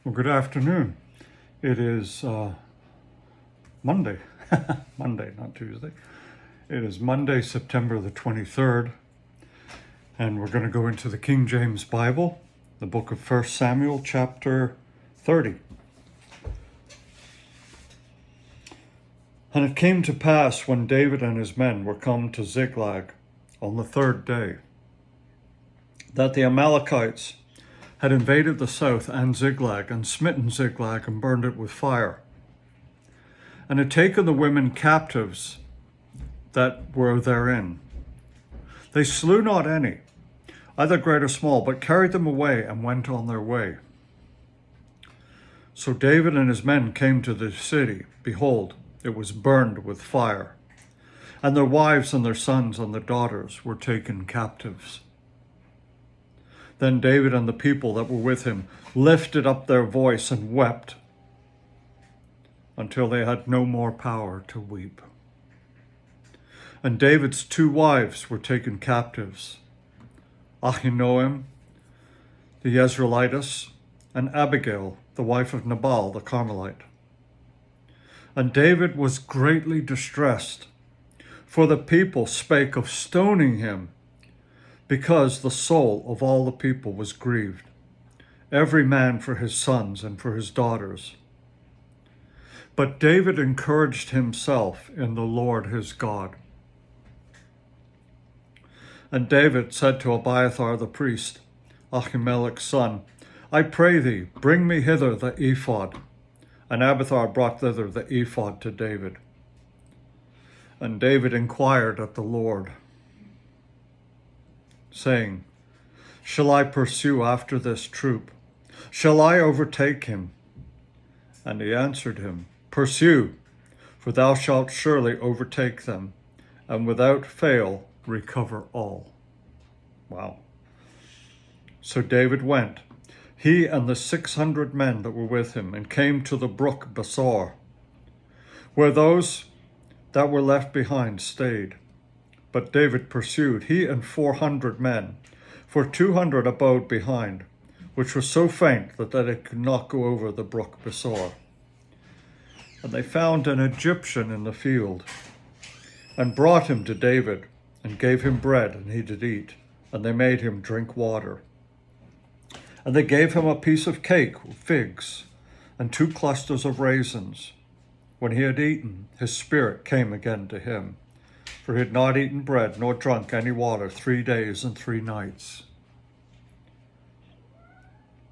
Well, good afternoon. It is Monday. Monday, not Tuesday. It is Monday, September the 23rd, and we're going to go into the King James Bible, the book of 1 Samuel, chapter 30. And it came to pass when David and his men were come to Ziklag on the third day, that the Amalekites had invaded the south and Ziklag, and smitten Ziklag, and burned it with fire, and had taken the women captives that were therein. They slew not any, either great or small, but carried them away, and went on their way. So David and his men came to the city. Behold, it was burned with fire, and their wives and their sons and their daughters were taken captives. Then David and the people that were with him lifted up their voice and wept until they had no more power to weep. And David's two wives were taken captives, Ahinoam the Jezreelitess, and Abigail, the wife of Nabal the Carmelite. And David was greatly distressed, for the people spake of stoning him, because the soul of all the people was grieved, every man for his sons and for his daughters. But David encouraged himself in the Lord his God. And David said to Abiathar the priest, Ahimelech's son, I pray thee, bring me hither the ephod. And Abiathar brought thither the ephod to David. And David inquired at the Lord, saying, Shall I pursue after this troop? Shall I overtake him? And he answered him, Pursue, for thou shalt surely overtake them, and without fail recover all. Wow. So David went, he and the 600 men that were with him, and came to the brook Besor, where those that were left behind stayed. But David pursued, he and 400 men, for 200 abode behind, which were so faint that they could not go over the brook Besor. And they found an Egyptian in the field, and brought him to David, and gave him bread, and he did eat, and they made him drink water. And they gave him a piece of cake with figs, and 2 clusters of raisins. When he had eaten, his spirit came again to him, for he had not eaten bread nor drunk any water 3 days and 3 nights.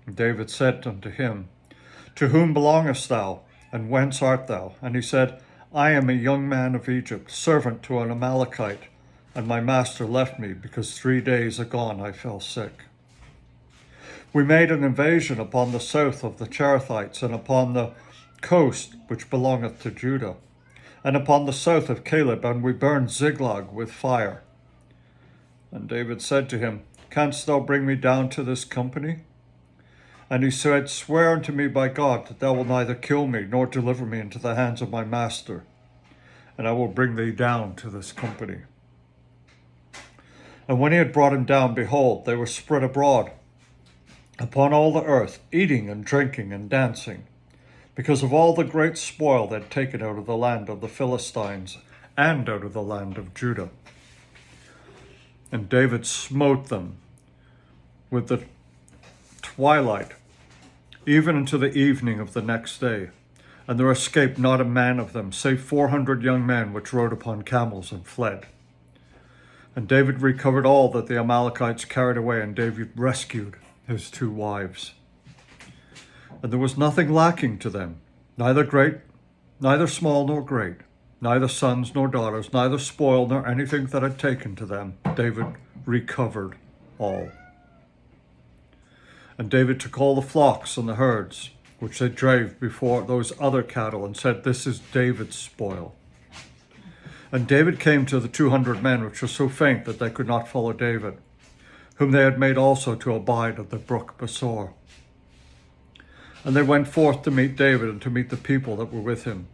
And David said unto him, To whom belongest thou, and whence art thou? And he said, I am a young man of Egypt, servant to an Amalekite, and my master left me, because 3 days agone I fell sick. We made an invasion upon the south of the Cherethites, and upon the coast which belongeth to Judah, and upon the south of Caleb, and we burned Ziklag with fire. And David said to him, Canst thou bring me down to this company? And he said, Swear unto me by God that thou wilt neither kill me, nor deliver me into the hands of my master, and I will bring thee down to this company. And when he had brought him down, behold, they were spread abroad upon all the earth, eating and drinking and dancing, because of all the great spoil they had taken out of the land of the Philistines, and out of the land of Judah. And David smote them with the twilight, even unto the evening of the next day. And there escaped not a man of them, save 400 young men which rode upon camels and fled. And David recovered all that the Amalekites carried away, and David rescued his 2 wives. And there was nothing lacking to them, neither great, neither small nor great, neither sons nor daughters, neither spoil nor anything that had taken to them. David recovered all. And David took all the flocks and the herds, which they drave before those other cattle, and said, This is David's spoil. And David came to the 200 men, which were so faint that they could not follow David, whom they had made also to abide at the brook Besor. And they went forth to meet David, and to meet the people that were with him.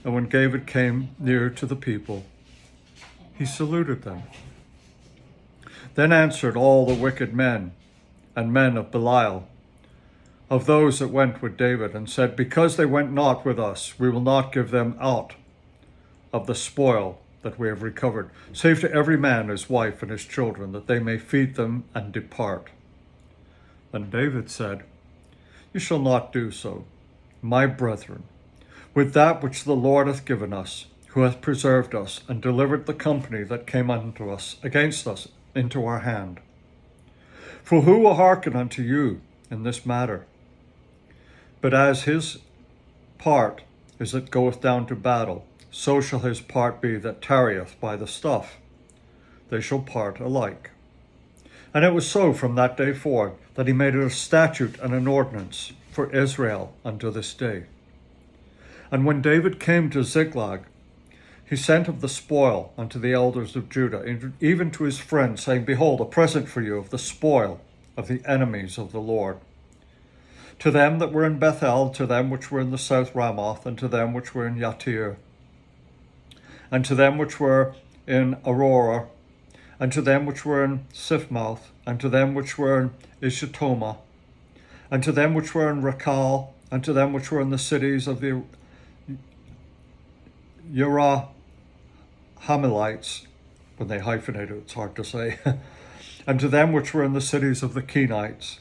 And when David came near to the people, he saluted them. Then answered all the wicked men and men of Belial, of those that went with David, and said, because they went not with us, we will not give them aught of the spoil that we have recovered, save to every man his wife and his children, that they may feed them and depart. Then David said, you shall not do so, my brethren, with that which the Lord hath given us, who hath preserved us, and delivered the company that came unto us against us into our hand. For who will hearken unto you in this matter? But as his part is that goeth down to battle, so shall his part be that tarrieth by the stuff. They shall part alike. And it was so from that day forth, that he made it a statute and an ordinance for Israel unto this day. And when David came to Ziklag, he sent of the spoil unto the elders of Judah, even to his friends, saying, behold, a present for you of the spoil of the enemies of the Lord. To them that were in Bethel, to them which were in the south Ramoth, and to them which were in Yattir, and to them which were in Aurora, and to them which were in Siphmoth, and to them which were in Ishatoma, and to them which were in Rakal, and to them which were in the cities of the Hamilites, when they hyphenate it, it's hard to say, and to them which were in the cities of the Kenites,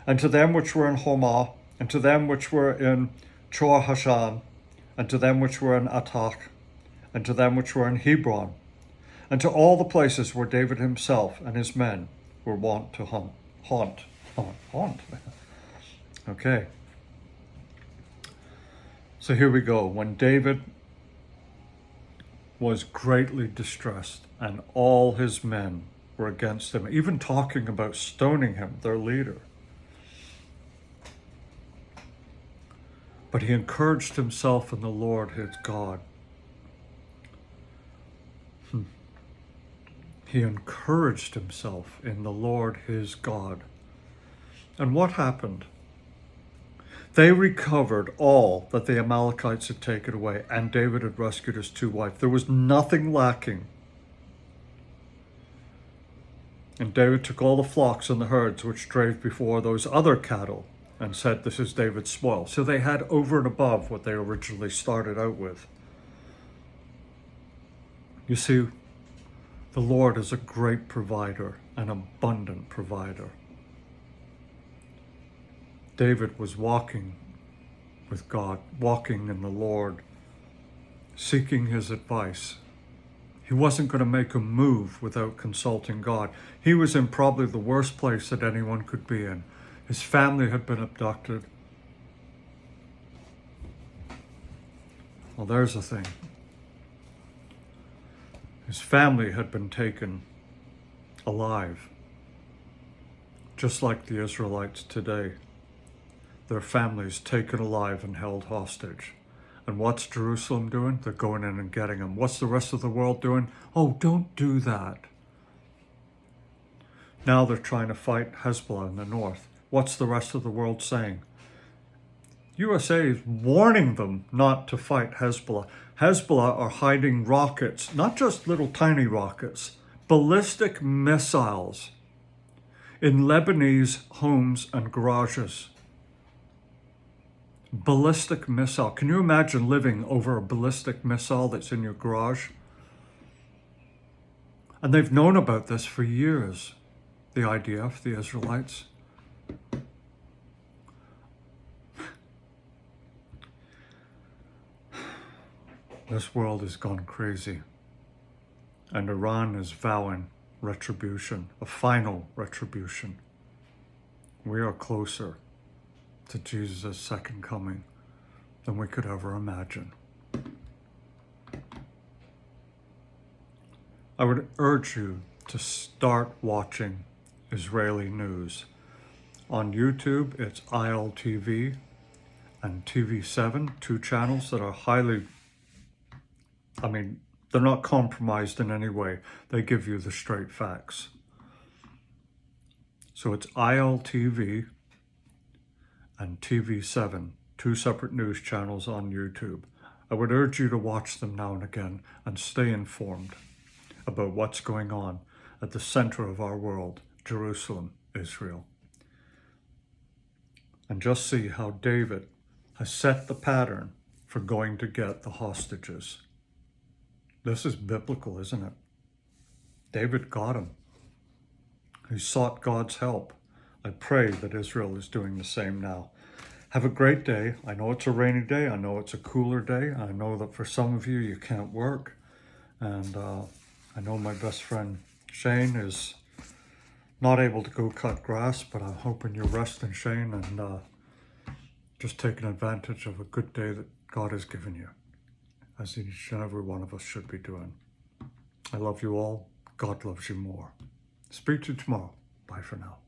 and to them which were in Homah, and to them which were in Chor-Hashan, and to them which were in Atach, and to them which were in Hebron, and to all the places where David himself and his men were wont to haunt. Okay. So here we go. When David was greatly distressed, and all his men were against him, even talking about stoning him, their leader. But he encouraged himself in the Lord his God. He encouraged himself in the Lord his God. And what happened? They recovered all that the Amalekites had taken away, and David had rescued his two wives. There was nothing lacking. And David took all the flocks and the herds which drave before those other cattle, and said, this is David's spoil. So they had over and above what they originally started out with. You see, the Lord is a great provider, an abundant provider. David was walking with God, walking in the Lord, seeking his advice. He wasn't going to make a move without consulting God. He was in probably the worst place that anyone could be in. His family had been abducted. Well, there's the thing. His family had been taken alive, just like the Israelites today. Their families taken alive and held hostage. And what's Jerusalem doing? They're going in and getting them. What's the rest of the world doing? Oh, don't do that. Now they're trying to fight Hezbollah in the north. What's the rest of the world saying? USA is warning them not to fight Hezbollah. Hezbollah are hiding rockets, not just little tiny rockets, ballistic missiles in Lebanese homes and garages. Ballistic missile. Can you imagine living over a ballistic missile that's in your garage? And they've known about this for years, the IDF, the Israelites. This world has gone crazy. And Iran is vowing retribution, a final retribution. We are closer to Jesus' second coming than we could ever imagine. I would urge you to start watching Israeli news. On YouTube, it's ILTV and TV7, two channels that are highly, they're not compromised in any way. They give you the straight facts. So it's ILTV and TV7, two separate news channels on YouTube. I would urge you to watch them now and again and stay informed about what's going on at the center of our world, Jerusalem, Israel. And just see how David has set the pattern for going to get the hostages. This is biblical, isn't it? David got him. He sought God's help. I pray that Israel is doing the same now. Have a great day. I know it's a rainy day. I know it's a cooler day. I know that for some of you, you can't work. And I know my best friend Shane is not able to go cut grass, but I'm hoping you're resting, Shane, and just taking advantage of a good day that God has given you, as each and every one of us should be doing. I love you all. God loves you more. Speak to you tomorrow. Bye for now.